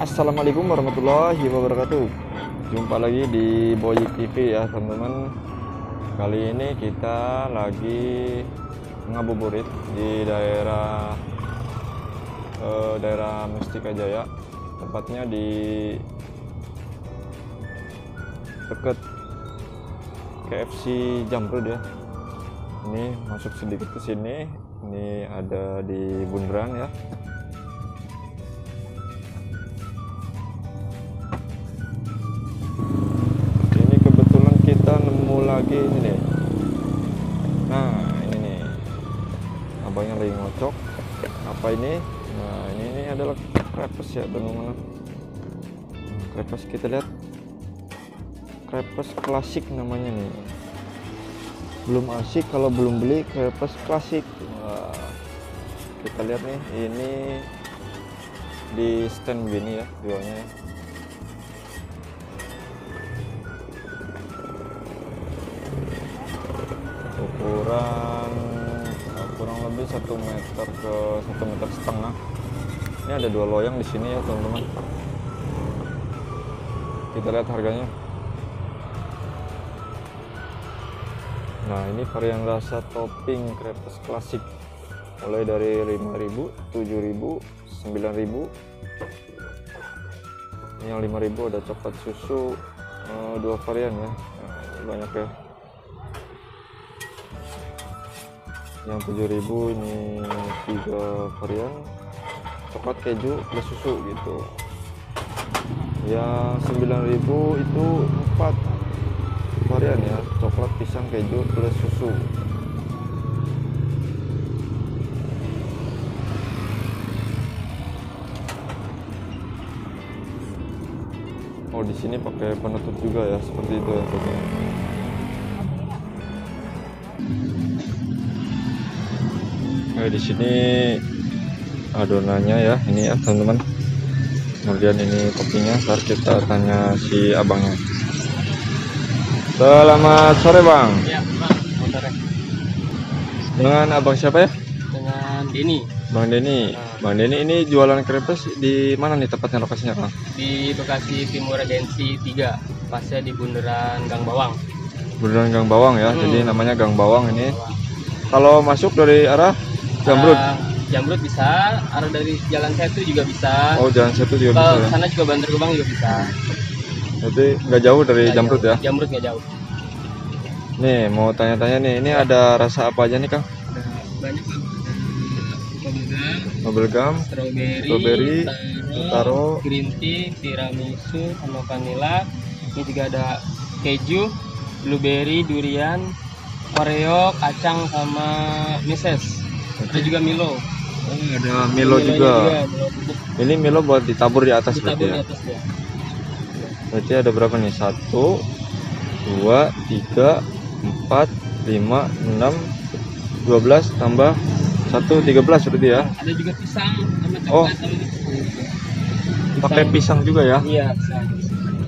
Assalamualaikum warahmatullahi wabarakatuh. Jumpa lagi di Boyik TV ya teman-teman. Kali ini kita lagi ngabuburit di daerah Mustika Jaya. Tepatnya di dekat KFC Jamrud ya. Ini masuk sedikit ke sini. Ini ada di bundaran ya. Kita nemu lagi ini nih. Nah ini nih, abangnya lagi ngocok apa ini. Nah ini adalah crepes ya teman-teman. Crepes, kita lihat crepes klasik namanya nih. Belum asik kalau belum beli crepes klasik. Wah, kita lihat nih, ini di stand begini ya jualnya ya. Ukuran kurang lebih 1 meter ke 1,5 meter. Ini ada 2 loyang di sini ya teman-teman. Kita lihat harganya. Nah ini varian rasa topping crepes klasik mulai dari 5.000, 7.000, 9.000. Ini yang 5.000 ada coklat susu, 2 varian ya. Nah, ini banyak ya. Yang 7.000 ini 3 varian, coklat keju plus susu gitu. Yang 9.000 itu 4 varian ya, coklat pisang keju plus susu. Oh di sini pakai penutup juga ya, seperti itu ya teman-teman. Di sini adonannya ya, ini ya teman-teman. Kemudian ini toppingnya, ntar kita tanya si abangnya. Selamat sore bang. Ya bang, sore. Dengan abang siapa ya? Dengan Denny. Bang Denny. Bang Denny ini jualan crepes di mana nih tepatnya lokasinya bang? Di Bekasi Timur Regensi 3, pasnya di bundaran Gang Bawang. Bundaran Gang Bawang ya, jadi namanya Gang Bawang ini. Kalau masuk dari arah Jamrud? Jamrud bisa, arah dari Jalan Setu juga bisa. Oh Jalan Setu juga bisa ya? Sana juga Bantar Gebang juga bisa. Jadi nggak jauh dari Jamrud ya? Jamrud nggak jauh. Nih mau tanya-tanya nih, ini ada rasa apa aja nih Kang? Ada banyak bang. Ada bubblegum, strawberry, taro, green tea, tiramisu, sama vanilla. Ini juga ada keju, blueberry, durian, Oreo, kacang, sama meses. Ada juga Milo. Oh, ada Milo juga. Ini Milo buat ditabur di atas berarti ya? Ya. Berarti ada berapa nih? 1, 2, 3, 4, 5, 6, 12 tambah 1, 13 berarti ya? Ada juga pisang sama coklat. Oh, pakai pisang juga ya? Iya, pisang.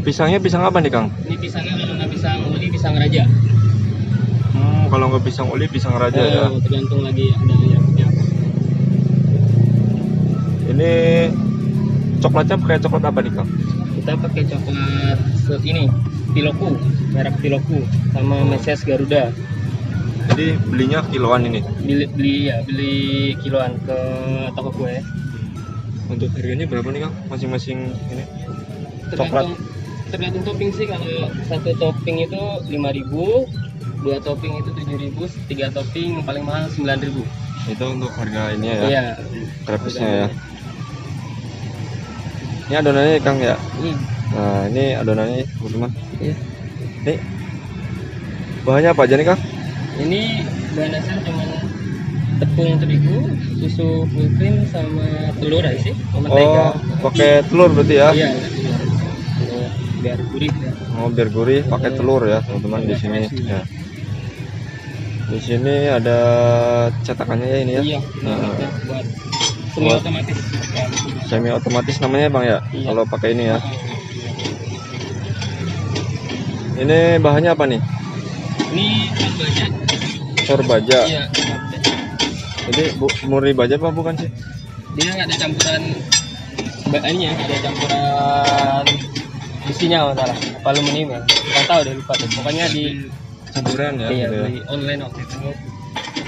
Pisangnya pisang apa nih Kang? Ini pisangnya kalau nggak pisang uli, pisang raja. Kalau nggak pisang uli, pisang raja ya? Tergantung lagi ada yang punya apa. Ini coklatnya pakai coklat apa nih Kang? Kita pakai coklat ini, Tiloku, merek Tiloku, sama meses Garuda. Jadi belinya kiloan ini? Beli kiloan ke toko kue. Untuk harganya berapa nih Kang? Masing-masing ini? Coklat? Tergantung topping sih. Kalau satu topping itu 5.000, 2 topping itu 7.000, 3 topping paling mahal 9.000. Itu untuk harga ini ya? Iya. Crepesnya ya? Ini adonannya Kang ya? Nah ini adonannya teman-teman. Iya. Nih bahannya apa aja nih Kang? Ini bahan dasar cuma tepung terigu, susu full cream, sama telur aja sih, sama mentega. Oh, pakai telur berarti ya? Iya, telur. Biar gurih ya. Oh, biar gurih pakai telur ya teman-teman di sini ya. Di sini ada cetakannya ya ini ya? Iya, Nah, buat semi otomatis. Semi otomatis namanya Bang ya? Iya. Kalau pakai ini ya. Ini bahannya apa nih? Ini baja. Sor baja. Iya. Jadi murni baja apa bukan sih? Dia ada campuran ini ya, ada campuran besinya masalah apa aluminium ya, nggak tahu deh, lupa deh. Pokoknya di campuran ya, iya, gitu ya. di online waktu itu.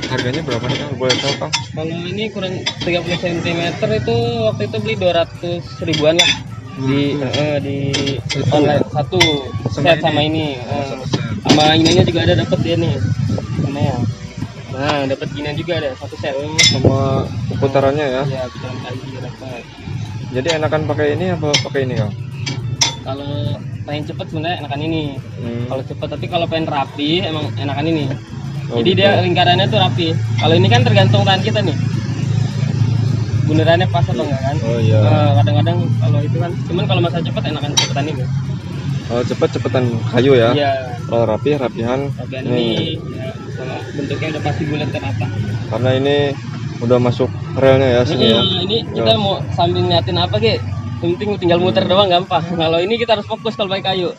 Harganya berapa nih Kang? Boleh tahu Kang? Kalau ini ukuran 30 cm itu waktu itu beli 200 ribuan lah di online satu set sama ini. Sama ininya juga ada, dapat dia nih. Mana ya? Nah, dapat ginian juga ada satu set. Sama putarannya ya. Iya, putaran kali juga dapat. Jadi enakan pakai ini apa pakai ini Kang? Kalau pengen cepet sebenarnya enakan ini. Hmm. Kalau cepet, tapi kalau pengen rapi emang enakan ini. Oh, Jadi gitu. dia lingkarannya tuh rapi. Kalau ini kan tergantung tangan kita nih. Bunderannya pas apa enggak kan? Oh iya. Kadang-kadang kalau itu kan, cuman kalau masa cepet enakan cepetan ini. Oh, cepetan kayu ya. Iya. Kalau rapihan Bagian nih. ini ya, kalau bentuknya udah pasti bulat ke rata. Karena ini udah masuk relnya ya sini ya. Ini kita mau sambil nyatin apa Ki? Yang penting tinggal muter doang gampang. Kalau ini kita harus fokus kalau pakai kayu.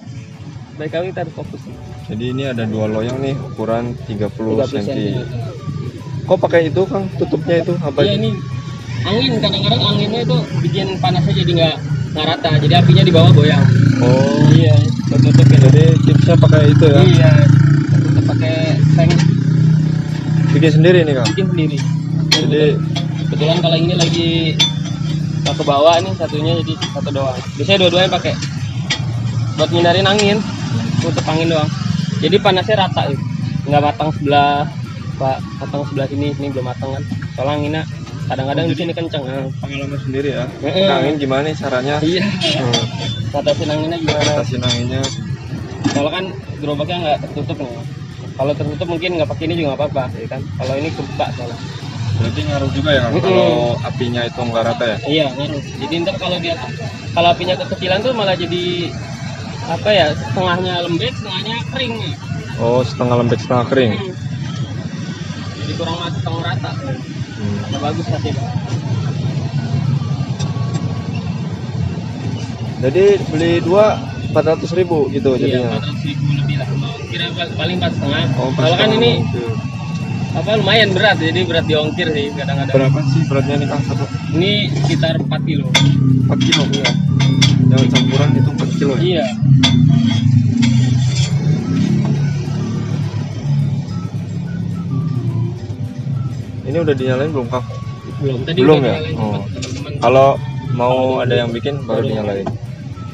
Pakai kayu kita harus fokus. Jadi ini ada dua loyang nih ukuran 30 30 cm. Kok pakai itu Kang? Tutupnya itu apa? Iya, ini angin, kadang-kadang anginnya itu bikin panasnya jadi nggak rata, jadi apinya di bawah goyang. Oh, Iya, tutupin. jadi tipsnya pakai itu ya. Iya, tutup pakai seng, Bikin sendiri nih Kang. bikin sendiri. Jadi Kebetulan kalau ini lagi nggak ke bawah nih satunya, jadi satu doang. Biasanya dua-duanya pakai buat ngindarin angin, tutup angin doang. Jadi panasnya rata gitu, nggak matang sebelah, matang sebelah sini belum matang kan. Soalnya anginnya kadang-kadang di sini kenceng. pengalaman sendiri ya. Heeh. Angin gimana nih caranya? Iya. Ngatasin anginnya gimana? Atasin anginnya. Kalau kan gerobaknya nggak tertutup nih. Kalau tertutup mungkin nggak pakai ini juga nggak apa-apa, ya kan? Kalau ini kebuka soalnya. Berarti ngaruh juga ya Kang kalau apinya itu nggak rata ya? Iya, ngaruh. Jadi ntar kalau apinya kekecilan tuh malah jadi apa ya? Setengahnya lembek, setengahnya kering. Oh, setengah lembek setengah kering. Jadi kurang matang rata. Nggak bagus hasilnya. Jadi beli dua 400.000 gitu Iya, jadinya. 400.000 lebih lah. Kira paling 4,5. Oh, Kalau kan ini gitu. apa lumayan berat, jadi berat di ongkir sih kadang-kadang. Berapa sih beratnya nih Kang satu? Ini sekitar 4 kilo. 4 kilo ya. Yang campuran itu 4 kilo ya. Iya. Ini udah dinyalain belum Kang? Belum. Tadi Belum udah ya? nyalain Oh. teman-teman. Kalau mau ada yang bikin baru dinyalain.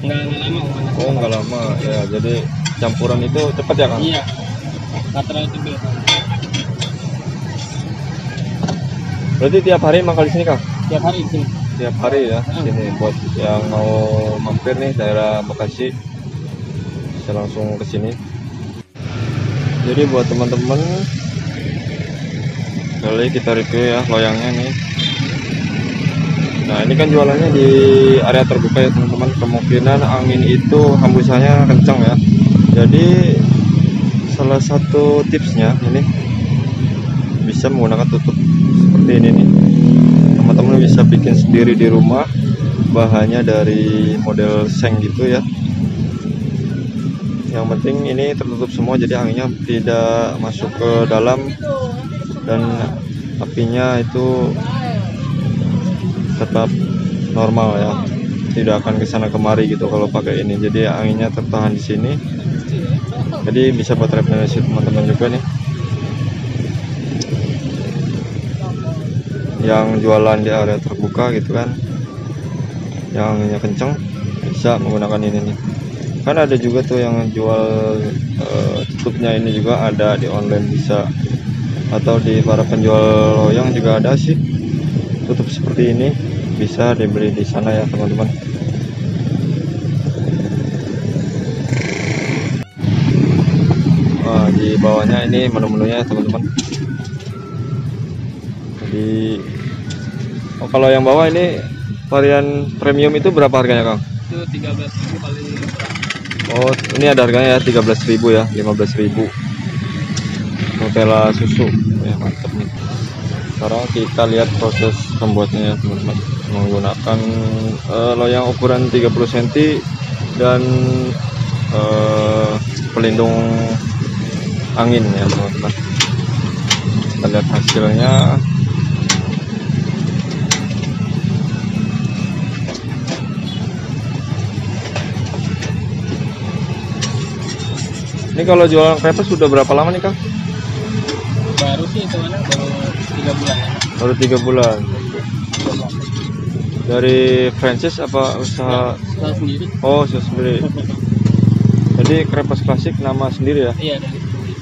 Nggak lama kok. Oh, nggak lama ya. Jadi campuran itu cepat ya Kang? Iya. Nggak terlalu tebal. Berarti tiap hari mangkal di sini Kang? Tiap hari di sini. Tiap hari ya sini. Buat yang mau mampir nih daerah Bekasi bisa langsung ke sini. Jadi buat teman-teman, kali kita review ya loyangnya nih. Nah ini kan jualannya di area terbuka ya teman-teman. Kemungkinan angin itu hembusannya kencang ya. Jadi salah satu tipsnya ini bisa menggunakan tutup seperti ini nih. Teman-teman bisa bikin sendiri di rumah. Bahannya dari model seng gitu ya. Yang penting ini tertutup semua, jadi anginnya tidak masuk ke dalam dan apinya itu tetap normal ya, tidak akan kesana kemari gitu kalau pakai ini. Jadi anginnya tertahan di sini, jadi bisa buat referensi teman-teman juga nih yang jualan di area terbuka gitu kan, yang anginnya kenceng, bisa menggunakan ini nih. Kan ada juga tuh yang jual tutupnya ini juga ada di online bisa, atau di para penjual loyang juga ada sih tutup seperti ini, bisa dibeli di sana ya teman-teman. Nah, di bawahnya ini menu-menunya teman-teman. Jadi kalau yang bawah ini varian premium itu berapa harganya Kang? Itu 13.000 paling murah. Oh, ini ada harganya ya 13.000 ya, 15.000. Nutella susu. Ya, mantap nih. Sekarang kita lihat proses pembuatnya ya, teman-teman. Menggunakan loyang ukuran 30 cm dan pelindung angin ya, teman-teman. Kita lihat hasilnya. Ini kalau jualan krepes sudah berapa lama nih Kang? Baru sih itu mana baru 3 bulan ya. Baru 3 bulan. Dari franchise apa usaha? Usaha sendiri. Oh, usaha sendiri. Jadi krepes klasik nama sendiri ya? Iya dari sendiri.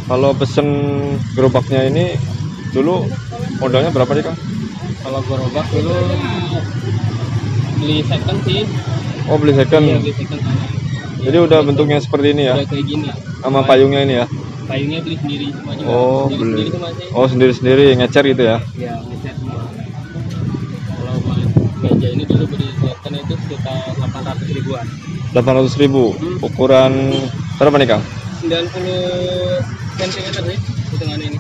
Kalau pesen gerobaknya ini dulu modalnya berapa nih Kang? Kalau gerobak dulu beli second sih. Oh, beli second. Iya beli second sana. Jadi udah bentuknya seperti ini ya? Udah kayak gini. Sama payungnya ini ya? Payungnya beli sendiri semua juga. Oh, Sendiri beli. semua sih. Oh, sendiri-sendiri ngecer gitu ya? Iya ngecat semua. Kalau meja ini dulu beli second itu sekitar 800 ribuan. 800.000. Ukuran berapa nih Kang? 90 cm sih hitungannya ini.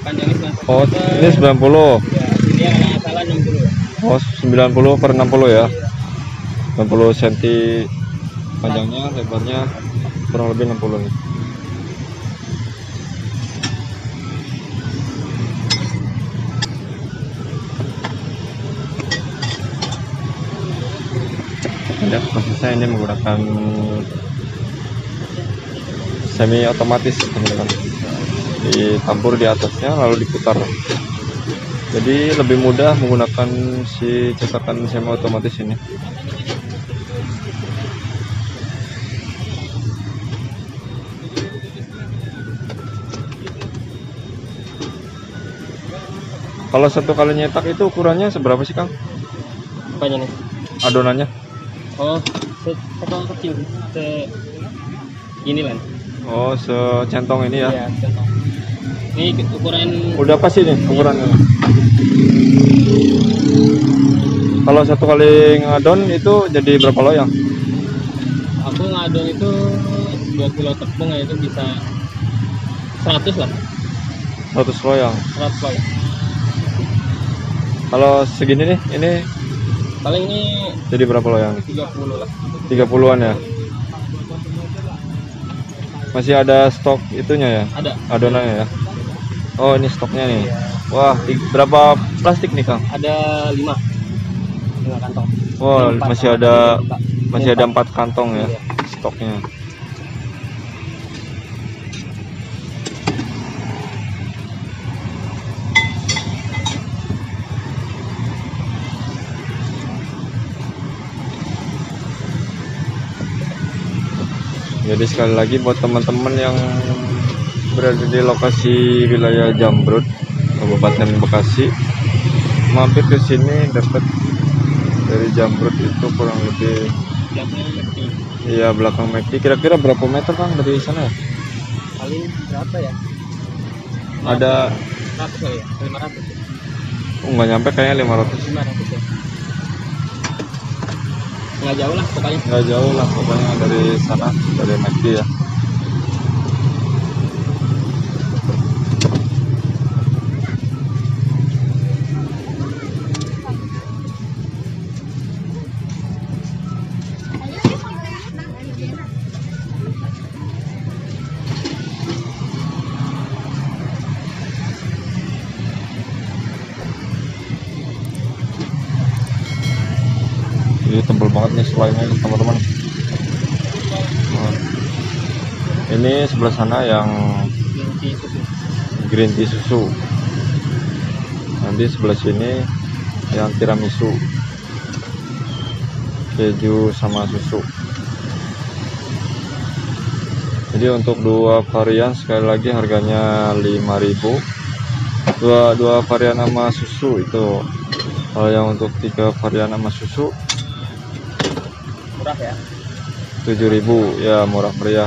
Panjangnya 90 Oh, ini 90. Ya, ini yang nggak salah 60. Oh, 90 per 60 ya? 90 cm panjangnya, lebarnya kurang lebih 60 nih. Ya, prosesnya ini menggunakan semi otomatis teman-teman. Ditampur di atasnya lalu diputar. Jadi lebih mudah menggunakan si cetakan semi otomatis ini. Kalau satu kali nyetak itu ukurannya seberapa sih Kang? Apanya nih? Adonannya? Oh, sekong kecil. Gini lah. Oh, secentong ini ya? Iya, contoh. Ini ukuran. Udah apa sih nih ukurannya? Kalau satu kali ngadon itu jadi berapa loyang? Aku ngadon itu 2 kilo tepung ya, itu bisa 100 lah. 100 loyang. 100 loyang. Kalau segini nih, ini Paling ini jadi berapa loyang? 30 lah. 30-an ya? Masih ada stok itunya ya? Ada. Adonannya ya? Oh, ini stoknya nih. Wah, berapa plastik nih Kang? Ada 5 kantong. Wah, Empat, masih ada 4 kantong ya Iya. stoknya. Jadi sekali lagi buat teman-teman yang berada di lokasi wilayah Jambrut, Kabupaten Bekasi, mampir ke sini dapat dari Jambrut itu kurang lebih, iya belakang McD. Kira-kira berapa meter Kang dari sana ya? Paling berapa ya? Ada 100 kali ya? 500. nggak nyampe kayaknya 500. 500 ya. Nggak jauh lah pokoknya. Nggak jauh lah pokoknya dari sana, dari McD ya. Jadi tebel banget nih selainya teman-teman. Nah, ini sebelah sana yang green tea susu. Nanti sebelah sini yang tiramisu, keju sama susu. Jadi untuk 2 varian sekali lagi harganya 5.000. Dua varian sama susu itu. Kalau yang untuk 3 varian sama susu Murah ya. 7.000 ya, murah meriah.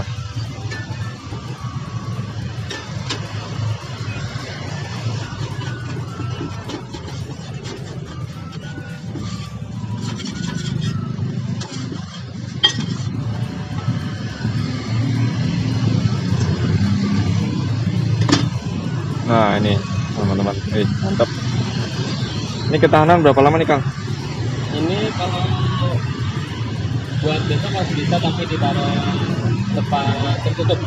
Nah ini teman-teman, mantap. Ini ketahanan berapa lama nih Kang? Ini kalau buat besok masih bisa, tapi ditaruh tempat tertutup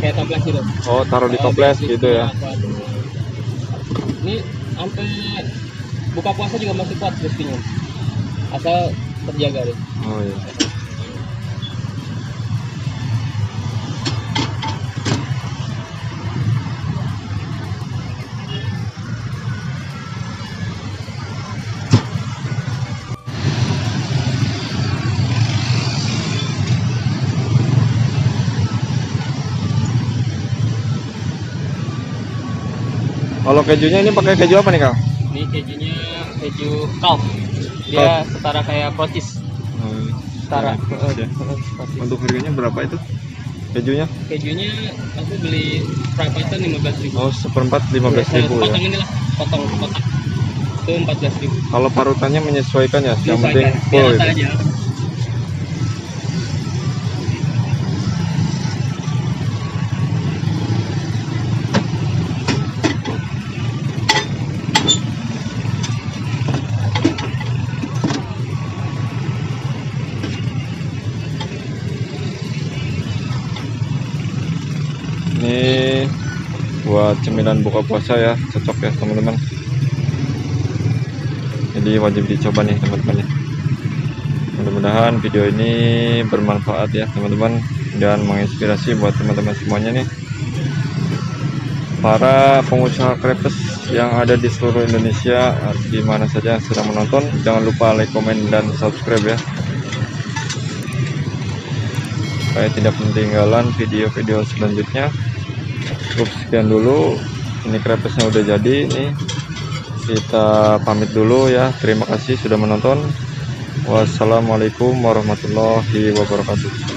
kayak toples gitu. Oh, taruh di toples gitu ya. Ini sampai buka puasa juga masih kuat crispy-nya. Asal terjaga deh. Oh iya. Kalau kejunya ini pakai keju apa nih, Kang? Ini kejunya keju calf. Dia setara kayak protis. Setara. Ya. Untuk harganya berapa itu? Kejunya? Kejunya aku beli perapatan 15.000. Oh, seperempat 15.000 ya. Potong inilah, potong kotak. Itu 14.000. Kalau parutannya menyesuaikan ya, yang penting Biar full rata itu. aja. Ini buat cemilan buka puasa ya, cocok ya teman-teman. Jadi wajib dicoba nih teman-teman ya. Mudah-mudahan video ini bermanfaat ya teman-teman, dan menginspirasi buat teman-teman semuanya nih, para pengusaha krepes yang ada di seluruh Indonesia, di mana saja yang sedang menonton. Jangan lupa like, komen, dan subscribe ya, supaya tidak ketinggalan video-video selanjutnya. Cukup sekian dulu, ini krepesnya udah jadi nih, kita pamit dulu ya. Terima kasih sudah menonton. Wassalamualaikum warahmatullahi wabarakatuh.